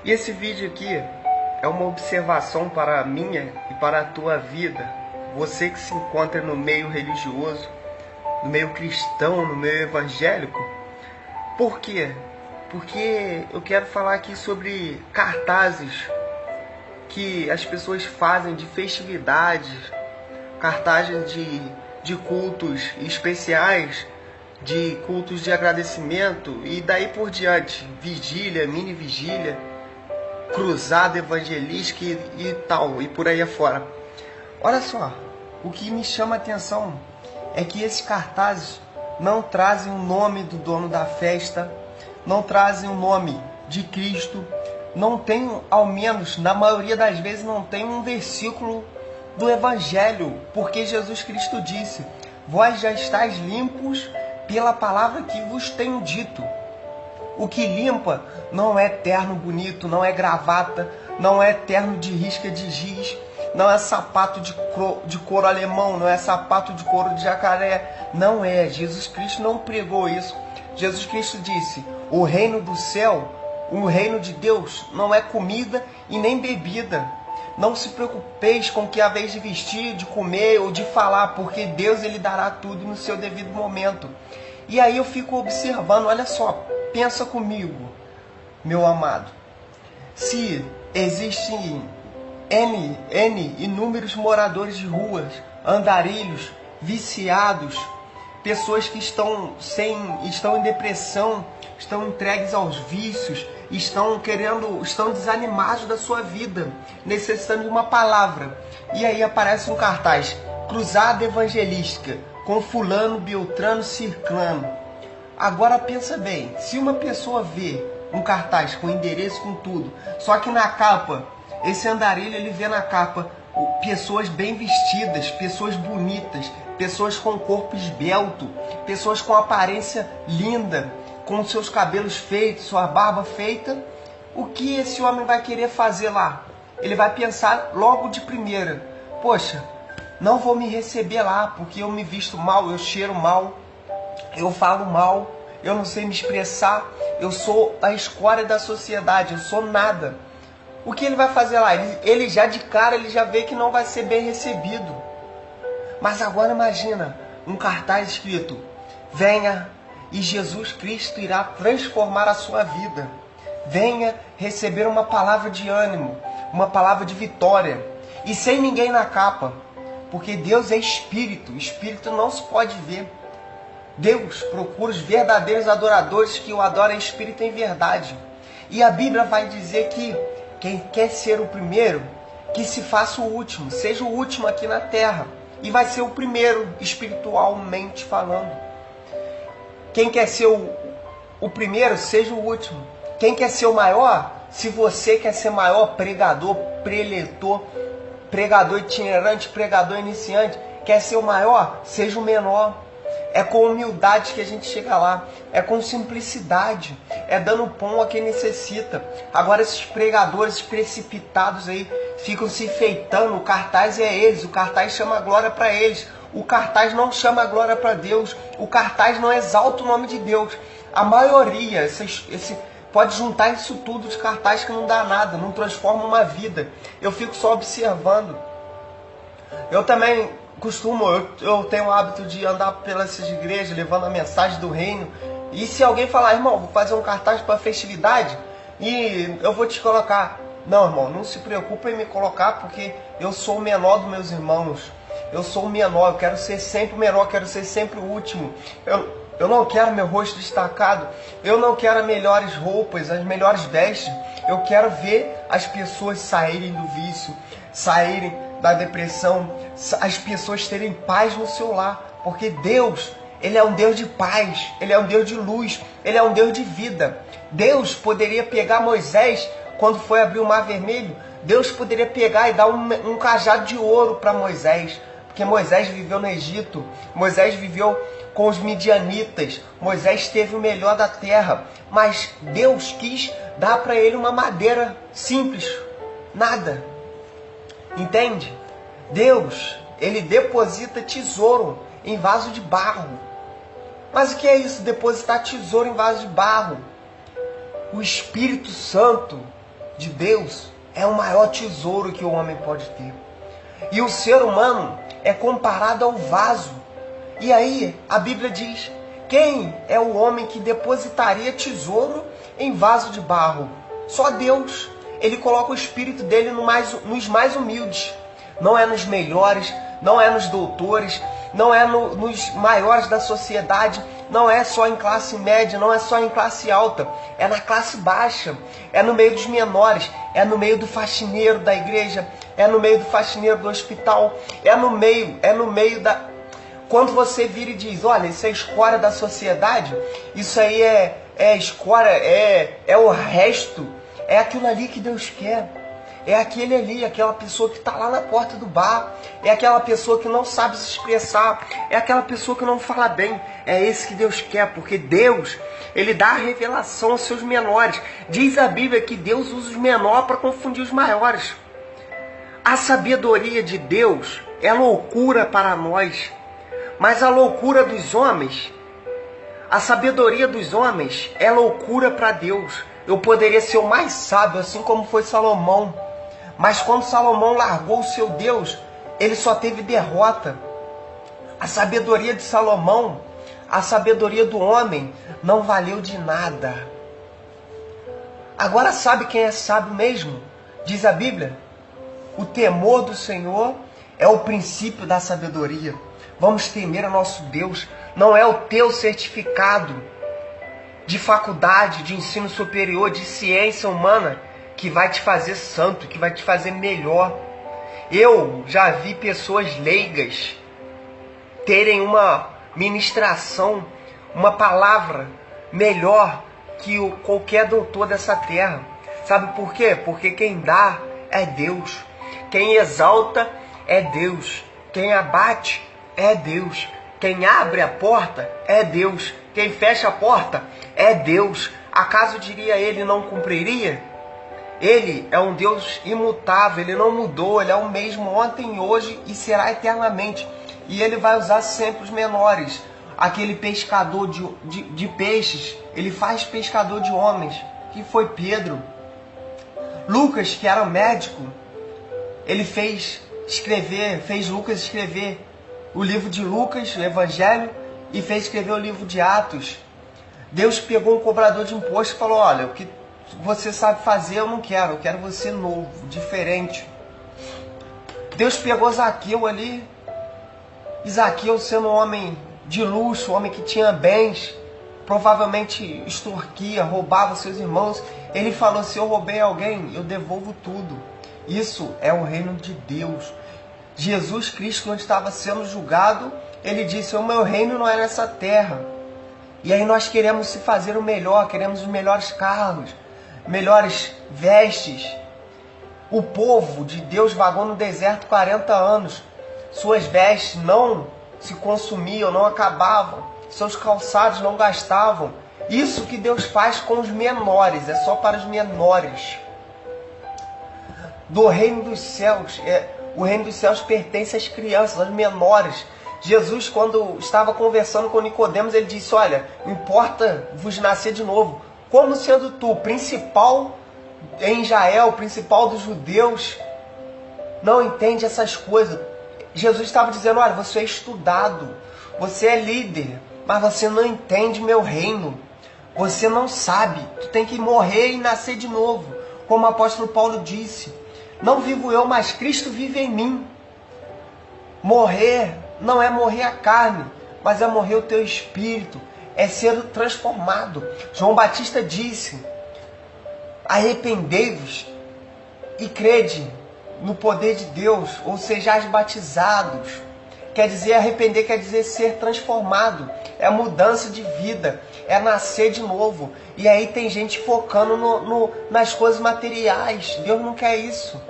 E esse vídeo aqui é uma observação para a minha e para a tua vida. Você que se encontra no meio religioso, no meio cristão, no meio evangélico. Por quê? Porque eu quero falar aqui sobre cartazes que as pessoas fazem de festividades, cartazes de cultos especiais, de cultos de agradecimento e daí por diante, vigília, mini vigília, cruzada evangelística e tal, e por aí afora. Olha só, o que me chama a atenção é que esses cartazes não trazem o nome do dono da festa, não trazem o nome de Cristo, não tem, ao menos, na maioria das vezes, não tem um versículo do Evangelho, porque Jesus Cristo disse: vós já estáis limpos pela palavra que vos tenho dito. O que limpa não é terno bonito, não é gravata, não é terno de risca de giz, não é sapato de couro alemão, não é sapato de couro de jacaré. Não é. Jesus Cristo não pregou isso. Jesus Cristo disse: o reino do céu, o reino de Deus, não é comida e nem bebida. Não se preocupeis com o que haveis de vestir, de comer ou de falar, porque Deus ele dará tudo no seu devido momento. E aí eu fico observando, olha só, pensa comigo, meu amado. Se existem inúmeros moradores de ruas, andarilhos, viciados, pessoas que estão em depressão, estão entregues aos vícios, estão desanimados da sua vida, necessitando de uma palavra. E aí aparece um cartaz: cruzada evangelística, com fulano, beltrano, ciclano. Agora pensa bem, se uma pessoa vê um cartaz com endereço, com tudo, só que na capa, esse andarilho ele vê na capa pessoas bem vestidas, pessoas bonitas, pessoas com corpo esbelto, pessoas com aparência linda, com seus cabelos feitos, sua barba feita, o que esse homem vai querer fazer lá? Ele vai pensar logo de primeira: poxa, não vou me receber lá porque eu me visto mal, eu cheiro mal, eu falo mal, eu não sei me expressar, eu sou a escória da sociedade, eu sou nada. O que ele vai fazer lá? Ele já de cara ele já vê que não vai ser bem recebido. Mas agora imagina um cartaz escrito: venha e Jesus Cristo irá transformar a sua vida. Venha receber uma palavra de ânimo, uma palavra de vitória. E sem ninguém na capa, porque Deus é espírito, espírito não se pode ver. Deus procura os verdadeiros adoradores que o adoram em espírito e em verdade. E a Bíblia vai dizer que quem quer ser o primeiro, que se faça o último, seja o último aqui na terra. E vai ser o primeiro, espiritualmente falando. Quem quer ser o primeiro, seja o último. Quem quer ser o maior, se você quer ser maior, pregador, preletor, pregador itinerante, pregador iniciante, quer ser o maior, seja o menor. É com humildade que a gente chega lá. É com simplicidade. É dando pão a quem necessita. Agora esses pregadores precipitados aí ficam se enfeitando. O cartaz é eles. O cartaz chama a glória para eles. O cartaz não chama a glória para Deus. O cartaz não exalta o nome de Deus. A maioria, pode juntar isso tudo de cartaz que não dá nada. Não transforma uma vida. Eu fico só observando. Eu também eu tenho o hábito de andar pelas igrejas levando a mensagem do reino. E se alguém falar: irmão, vou fazer um cartaz para festividade e eu vou te colocar. Não, irmão, não se preocupe em me colocar, porque eu sou o menor dos meus irmãos. Eu sou o menor, eu quero ser sempre o menor, quero ser sempre o último. Eu não quero meu rosto destacado. Eu não quero as melhores roupas, as melhores vestes. Eu quero ver as pessoas saírem do vício, saírem da depressão, as pessoas terem paz no seu lar. Porque Deus, Ele é um Deus de paz, Ele é um Deus de luz, Ele é um Deus de vida. Deus poderia pegar Moisés, quando foi abrir o Mar Vermelho, Deus poderia pegar e dar um cajado de ouro para Moisés. Porque Moisés viveu no Egito, Moisés viveu com os midianitas, Moisés teve o melhor da terra. Mas Deus quis dar para ele uma madeira simples, nada. Entende? Deus, Ele deposita tesouro em vaso de barro. Mas o que é isso, depositar tesouro em vaso de barro? O Espírito Santo, de Deus é o maior tesouro que o homem pode ter. E o ser humano é comparado ao vaso. E aí a Bíblia diz: quem é o homem que depositaria tesouro em vaso de barro? Só Deus. Ele coloca o Espírito dele nos mais humildes. Não é nos melhores, não é nos doutores, não é nos maiores da sociedade, não é só em classe média, não é só em classe alta, é na classe baixa, é no meio dos menores, é no meio do faxineiro da igreja, é no meio do faxineiro do hospital, é no meio da... Quando você vira e diz: olha, isso é escória da sociedade, isso aí é escória, é o resto, é aquilo ali que Deus quer. É aquele ali, aquela pessoa que está lá na porta do bar. É aquela pessoa que não sabe se expressar. É aquela pessoa que não fala bem. É esse que Deus quer, porque Deus, Ele dá a revelação aos seus menores. Diz a Bíblia que Deus usa os menores para confundir os maiores. A sabedoria de Deus é loucura para nós. Mas a loucura dos homens, a sabedoria dos homens é loucura para Deus. Eu poderia ser o mais sábio, assim como foi Salomão. Mas quando Salomão largou o seu Deus, ele só teve derrota. A sabedoria de Salomão, a sabedoria do homem, não valeu de nada. Agora sabe quem é sábio mesmo? Diz a Bíblia: o temor do Senhor é o princípio da sabedoria. Vamos temer a nosso Deus. Não é o teu certificado de faculdade, de ensino superior, de ciência humana que vai te fazer santo, que vai te fazer melhor. Eu já vi pessoas leigas terem uma ministração, uma palavra melhor que qualquer doutor dessa terra. Sabe por quê? Porque quem dá é Deus. Quem exalta é Deus. Quem abate é Deus. Quem abre a porta é Deus. Quem fecha a porta é Deus. Acaso diria ele não cumpriria? Ele é um Deus imutável, Ele não mudou, Ele é o mesmo ontem, hoje e será eternamente. E Ele vai usar sempre os menores. Aquele pescador de peixes, Ele faz pescador de homens, que foi Pedro. Lucas, que era médico, ele fez Lucas escrever o livro de Lucas, o Evangelho, e fez escrever o livro de Atos. Deus pegou um cobrador de imposto e falou: olha, o que você sabe fazer eu quero você novo, diferente. Deus pegou Zaqueu ali, e Zaqueu, sendo um homem de luxo, um homem que tinha bens, provavelmente extorquia, roubava seus irmãos, ele falou: se eu roubei alguém, eu devolvo tudo. Isso é o reino de Deus. Jesus Cristo, quando estava sendo julgado, ele disse: o meu reino não é nessa terra. E aí nós queremos se fazer o melhor, queremos os melhores carros, melhores vestes. O povo de Deus vagou no deserto 40 anos. Suas vestes não se consumiam, não acabavam. Seus calçados não gastavam. Isso que Deus faz com os menores, é só para os menores. Do reino dos céus, o reino dos céus pertence às crianças, aos menores. Jesus, quando estava conversando com Nicodemos, ele disse: olha, importa vos nascer de novo. Como sendo tu, principal em Israel, principal dos judeus, não entende essas coisas? Jesus estava dizendo: olha, você é estudado, você é líder, mas você não entende meu reino. Você não sabe, tu tem que morrer e nascer de novo. Como o apóstolo Paulo disse: não vivo eu, mas Cristo vive em mim. Morrer não é morrer a carne, mas é morrer o teu espírito, é ser transformado. João Batista disse: arrependei-vos e crede no poder de Deus, ou sejais batizados. Quer dizer, arrepender quer dizer ser transformado, é mudança de vida, é nascer de novo. E aí tem gente focando nas coisas materiais. Deus não quer isso.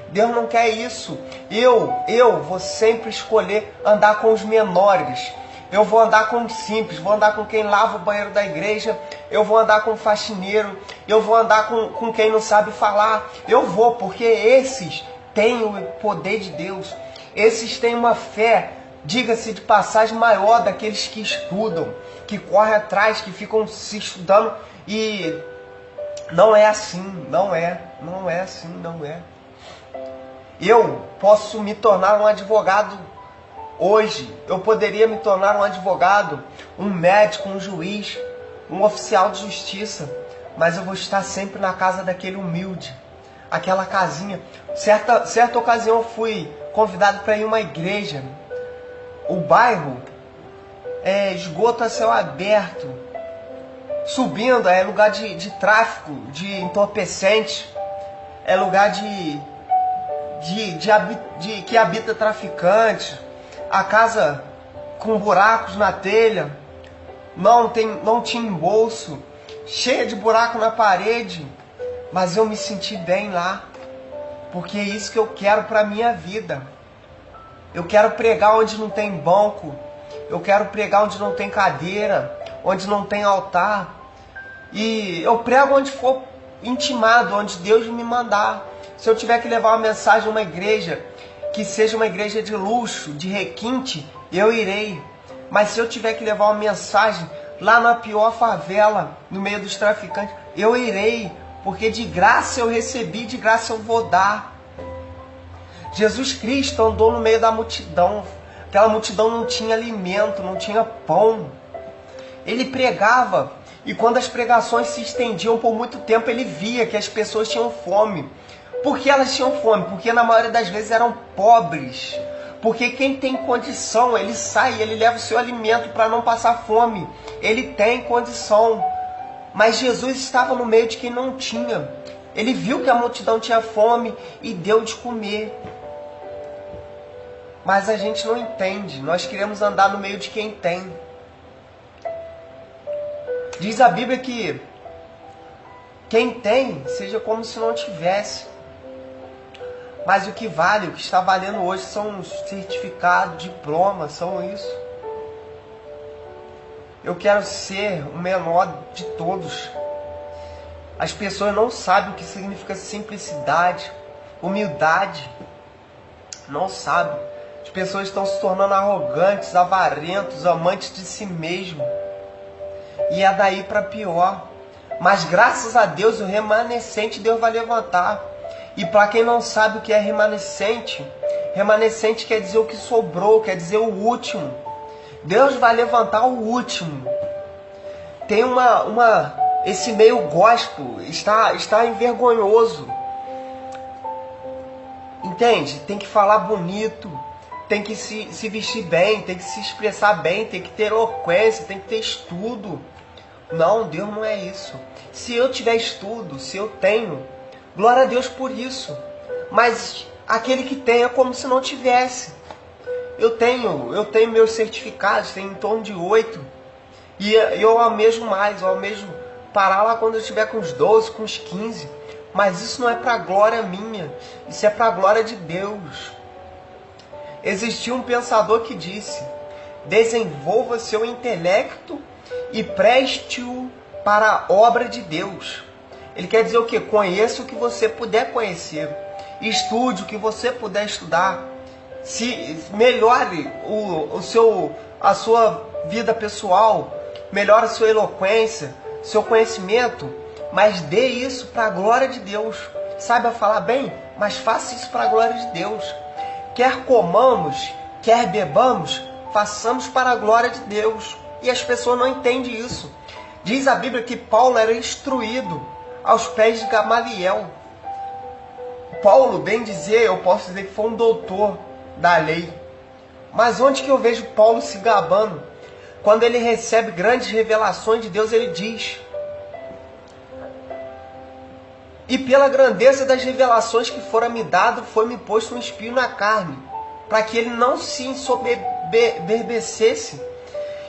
Deus não quer isso. Eu vou sempre escolher andar com os menores. Eu vou andar com os simples, vou andar com quem lava o banheiro da igreja, eu vou andar com o faxineiro, eu vou andar com quem não sabe falar. Eu vou, porque esses têm o poder de Deus. Esses têm uma fé, diga-se de passagem, maior daqueles que estudam, que correm atrás, que ficam se estudando e Não é assim, não é assim, não é. Eu posso me tornar um advogado hoje, eu poderia me tornar um advogado, um médico, um juiz, um oficial de justiça, mas eu vou estar sempre na casa daquele humilde, aquela casinha. Certa ocasião eu fui convidado para ir a uma igreja. O bairro é esgoto a céu aberto, subindo, é lugar de tráfico, de entorpecentes, é lugar que habita traficantes, a casa com buracos na telha, não tinha embolso, cheia de buraco na parede, mas eu me senti bem lá, porque é isso que eu quero para a minha vida. Eu quero pregar onde não tem banco, eu quero pregar onde não tem cadeira, onde não tem altar, e eu prego onde for intimado, onde Deus me mandar. Se eu tiver que levar uma mensagem a uma igreja, que seja uma igreja de luxo, de requinte, eu irei. Mas se eu tiver que levar uma mensagem lá na pior favela, no meio dos traficantes, eu irei, porque de graça eu recebi, de graça eu vou dar. Jesus Cristo andou no meio da multidão. Aquela multidão não tinha alimento, não tinha pão. Ele pregava, e quando as pregações se estendiam por muito tempo, ele via que as pessoas tinham fome. Por que elas tinham fome? Porque na maioria das vezes eram pobres. Porque quem tem condição, ele sai, ele leva o seu alimento para não passar fome. Ele tem condição. Mas Jesus estava no meio de quem não tinha. Ele viu que a multidão tinha fome e deu de comer. Mas a gente não entende. Nós queremos andar no meio de quem tem. Diz a Bíblia que quem tem, seja como se não tivesse. Mas o que vale, o que está valendo hoje são os certificados, diplomas, são isso. Eu quero ser o menor de todos. As pessoas não sabem o que significa simplicidade, humildade. Não sabem. As pessoas estão se tornando arrogantes, avarentos, amantes de si mesmo. E é daí para pior. Mas graças a Deus, o remanescente Deus vai levantar. E para quem não sabe o que é remanescente, remanescente quer dizer o que sobrou, quer dizer o último. Deus vai levantar o último. Tem esse meio gospel está envergonhoso. Entende? Tem que falar bonito, tem que se vestir bem, tem que se expressar bem, tem que ter eloquência, tem que ter estudo. Não, Deus não é isso. Se eu tiver estudo, se eu tenho, glória a Deus por isso. Mas aquele que tem é como se não tivesse. Eu tenho meus certificados, tenho em torno de 8. E eu almejo mais, eu almejo parar lá quando eu estiver com os 12, com os 15. Mas isso não é para a glória minha, isso é para a glória de Deus. Existiu um pensador que disse: desenvolva seu intelecto e preste-o para a obra de Deus. Ele quer dizer o quê? Conheça o que você puder conhecer. Estude o que você puder estudar. Se melhore a sua vida pessoal, melhore a sua eloquência, seu conhecimento, mas dê isso para a glória de Deus. Saiba falar bem, mas faça isso para a glória de Deus. Quer comamos, quer bebamos, façamos para a glória de Deus. E as pessoas não entendem isso. Diz a Bíblia que Paulo era instruído aos pés de Gamaliel. Paulo, bem dizer, eu posso dizer que foi um doutor da lei. Mas onde que eu vejo Paulo se gabando? Quando ele recebe grandes revelações de Deus, ele diz: e pela grandeza das revelações que foram me dadas, foi-me posto um espinho na carne, para que ele não se ensoberbecesse.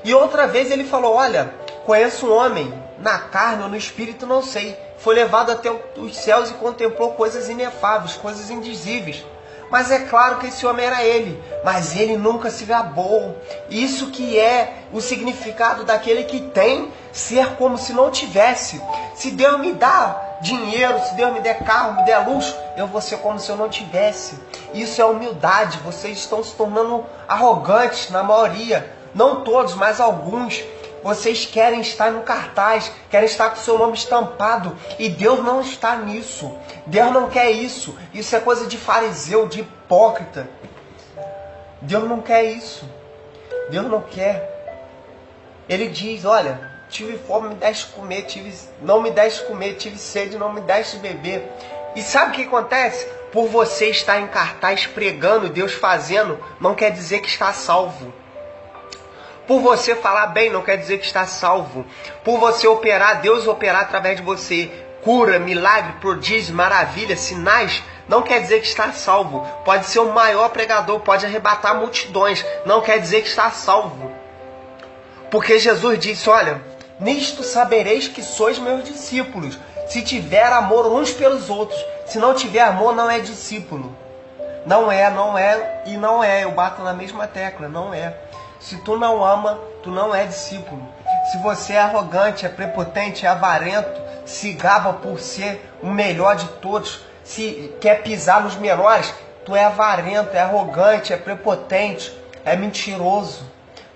E outra vez ele falou: olha, conheço um homem, na carne ou no espírito não sei, foi levado até os céus e contemplou coisas inefáveis, coisas indizíveis. Mas é claro que esse homem era ele, mas ele nunca se gabou. Isso que é o significado daquele que tem, ser como se não tivesse. Se Deus me dá dinheiro, se Deus me der carro, me der luxo, eu vou ser como se eu não tivesse. Isso é humildade. Vocês estão se tornando arrogantes na maioria. Não todos, mas alguns. Vocês querem estar no cartaz, querem estar com o seu nome estampado. E Deus não está nisso. Deus não quer isso. Isso é coisa de fariseu, de hipócrita. Deus não quer isso. Deus não quer. Ele diz, olha, tive fome, me deste comer, não me deste comer, tive sede, não me deste beber. E sabe o que acontece? Por você estar em cartaz pregando, Deus fazendo, não quer dizer que está salvo. Por você falar bem, não quer dizer que está salvo. Por você operar, Deus operar através de você, cura, milagre, prodígio, maravilha, sinais, não quer dizer que está salvo. Pode ser o maior pregador, pode arrebatar multidões, não quer dizer que está salvo. Porque Jesus disse, olha, nisto sabereis que sois meus discípulos, se tiver amor uns pelos outros. Se não tiver amor, não é discípulo. Não é, e não é. Eu bato na mesma tecla, não é. Se tu não ama, tu não é discípulo. Se você é arrogante, é prepotente, é avarento, se gaba por ser o melhor de todos, se quer pisar nos menores, tu é avarento, é arrogante, é prepotente, é mentiroso.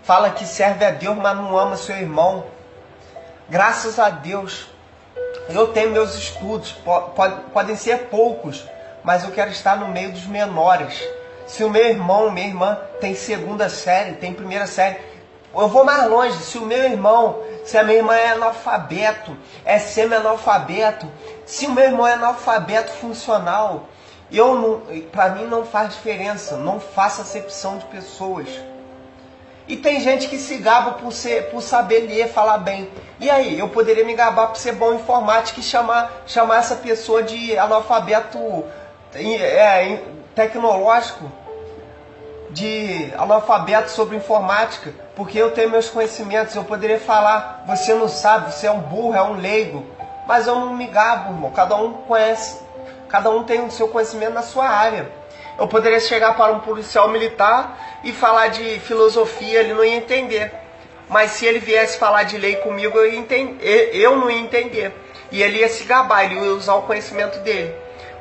Fala que serve a Deus, mas não ama seu irmão. Graças a Deus, eu tenho meus estudos, podem ser poucos, mas eu quero estar no meio dos menores. Se o meu irmão, minha irmã tem segunda série, tem primeira série, eu vou mais longe. Se o meu irmão, se a minha irmã é analfabeto, é semi-analfabeto, se o meu irmão é analfabeto funcional, para mim não faz diferença, não faço acepção de pessoas. E tem gente que se gaba por saber ler, falar bem. E aí, eu poderia me gabar por ser bom em informática e chamar essa pessoa de analfabeto tecnológico, de analfabeto sobre informática, porque eu tenho meus conhecimentos. Eu poderia falar, você não sabe, você é um burro, é um leigo. Mas eu não me gabo, irmão. Cada um conhece, cada um tem o seu conhecimento na sua área. Eu poderia chegar para um policial militar e falar de filosofia, ele não ia entender. Mas se ele viesse falar de lei comigo, eu não ia entender. E ele ia se gabar, ele ia usar o conhecimento dele.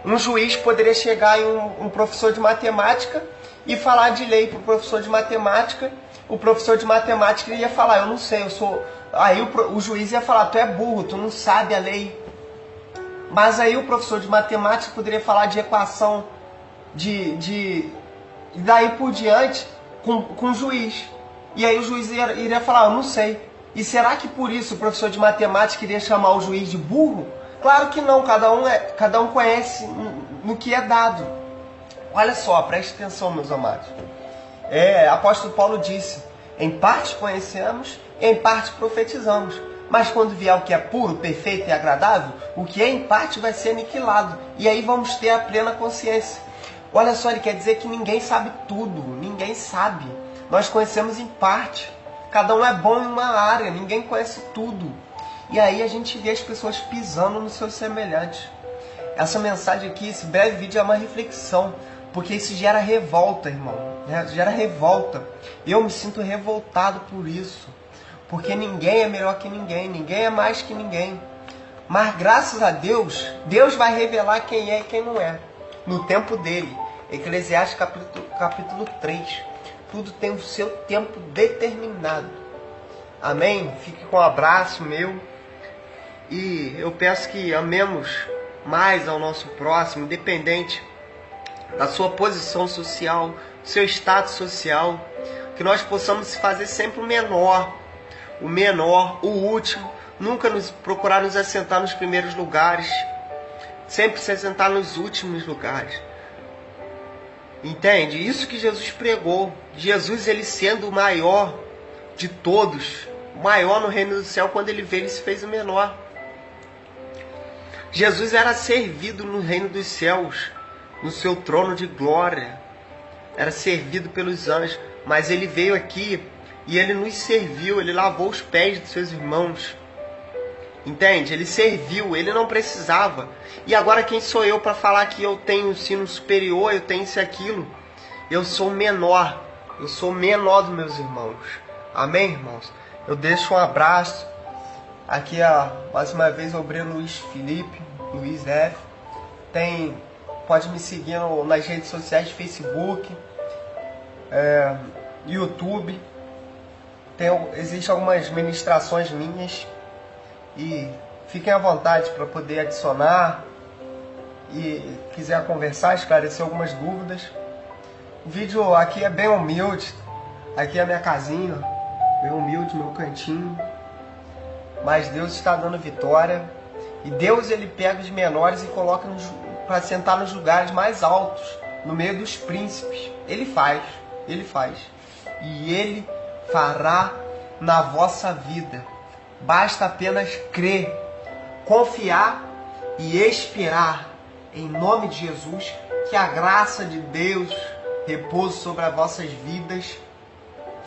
Um juiz poderia chegar em um professor de matemática e falar de lei para o professor de matemática. O professor de matemática ia falar, eu não sei, eu sou... Aí o juiz ia falar, tu é burro, tu não sabe a lei. Mas aí o professor de matemática poderia falar de equação, e daí por diante com o juiz. E aí o juiz iria falar, eu não sei. E será que por isso o professor de matemática iria chamar o juiz de burro? Claro que não, cada um conhece no que é dado. Olha só, preste atenção, meus amados. Apóstolo Paulo disse, em parte conhecemos, em parte profetizamos. Mas quando vier o que é puro, perfeito e agradável, o que é em parte vai ser aniquilado. E aí vamos ter a plena consciência. Olha só, ele quer dizer que ninguém sabe tudo, ninguém sabe. Nós conhecemos em parte. Cada um é bom em uma área, ninguém conhece tudo. E aí a gente vê as pessoas pisando nos seus semelhantes. Essa mensagem aqui, esse breve vídeo é uma reflexão, porque isso gera revolta, irmão. Gera revolta. Eu me sinto revoltado por isso. Porque ninguém é melhor que ninguém, ninguém é mais que ninguém. Mas graças a Deus, Deus vai revelar quem é e quem não é. No tempo dele. Eclesiastes capítulo 3. Tudo tem o seu tempo determinado. Amém? Fique com um abraço meu. E eu peço que amemos mais ao nosso próximo, independente da sua posição social, do seu status social. Que nós possamos se fazer sempre o menor, o último. Nunca procurar nos assentar nos primeiros lugares. Sempre se assentar nos últimos lugares. Entende? Isso que Jesus pregou. Jesus, ele sendo o maior de todos, o maior no reino do céu, quando ele veio, ele se fez o menor. Jesus era servido no reino dos céus, no seu trono de glória. Era servido pelos anjos. Mas ele veio aqui e ele nos serviu, ele lavou os pés dos seus irmãos. Entende? Ele serviu, ele não precisava. E agora quem sou eu para falar que eu tenho ensino superior, eu tenho isso e aquilo? Eu sou menor. Eu sou menor dos meus irmãos. Amém, irmãos? Eu deixo um abraço. Aqui, mais uma vez, o obreiro Luiz Felipe, Luiz F. Pode me seguir nas redes sociais, Facebook, YouTube. Existem algumas ministrações minhas e fiquem à vontade para poder adicionar e quiser conversar, esclarecer algumas dúvidas. O vídeo aqui é bem humilde, aqui é a minha casinha, bem humilde, meu cantinho, mas Deus está dando vitória e Deus ele pega os menores e coloca para sentar nos lugares mais altos, no meio dos príncipes. Ele faz e Ele fará na vossa vida. Basta apenas crer, confiar e esperar em nome de Jesus, que a graça de Deus repouse sobre as vossas vidas,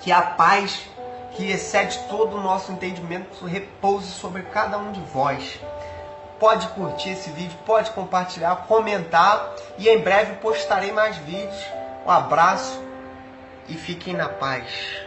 que a paz que excede todo o nosso entendimento repouse sobre cada um de vós. Pode curtir esse vídeo, pode compartilhar, comentar e em breve postarei mais vídeos. Um abraço e fiquem na paz.